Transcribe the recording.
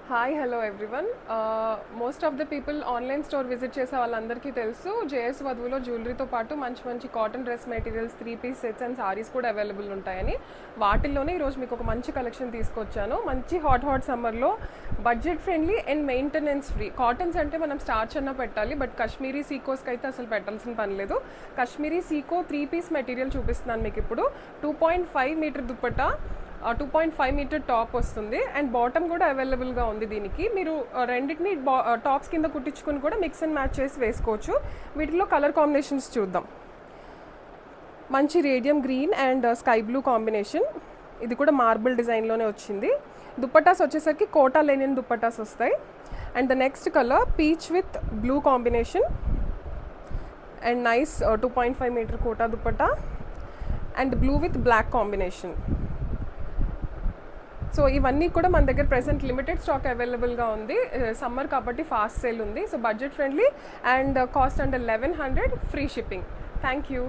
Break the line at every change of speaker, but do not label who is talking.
Hi hello everyone. Most of the people online store visit చేసే వాళ్ళందరికీ తెలుసు JS వధువులో జ్యువెలరీతో పాటు మంచి మంచి cotton dress materials 3-piece sets and saris కూడా అవైలబుల్ ఉంటాయని. వాటిల్లోనే ఈరోజు మీకు ఒక మంచి కలెక్షన్ తీసుకొచ్చాను. మంచి హాట్ సమ్మర్లో budget friendly and maintenance free cottons అంటే మనం స్టార్చ్ అన్న పెట్టాలి, బట్ కాశ్మీరీ సీకోస్కి అయితే అసలు పెట్టాల్సిన పని లేదు. కాశ్మీరీ సీకో 3-piece మెటీరియల్ చూపిస్తున్నాను మీకు ఇప్పుడు. 2.5 మీటర్ దుప్పట్టా, 2.5 మీటర్ టాప్ వస్తుంది అండ్ బాటమ్ కూడా అవైలబుల్గా ఉంది. దీనికి మీరు రెండింటిని టాప్స్ కింద కుట్టించుకుని కూడా మిక్స్ అండ్ మ్యాచ్ చేసి వేసుకోవచ్చు. వీటిలో కలర్ కాంబినేషన్స్ చూద్దాం. మంచి radium green and sky blue combination, ఇది కూడా మార్బుల్ డిజైన్లోనే వచ్చింది. దుప్పటాస్ వచ్చేసరికి కోటా లెనిన్ దుప్పటాస్ వస్తాయి. And the next colour peach with blue combination and nice 2.5 metre Kota dupatta and blue with black combination. So ఇవన్నీ కూడా మన దగ్గర ప్రెసెంట్ లిమిటెడ్ స్టాక్ అవైలబుల్గా ఉంది. సమ్మర్ కాబట్టి ఫాస్ట్ సేల్ ఉంది. So budget friendly and cost under 1100, free shipping. Thank you.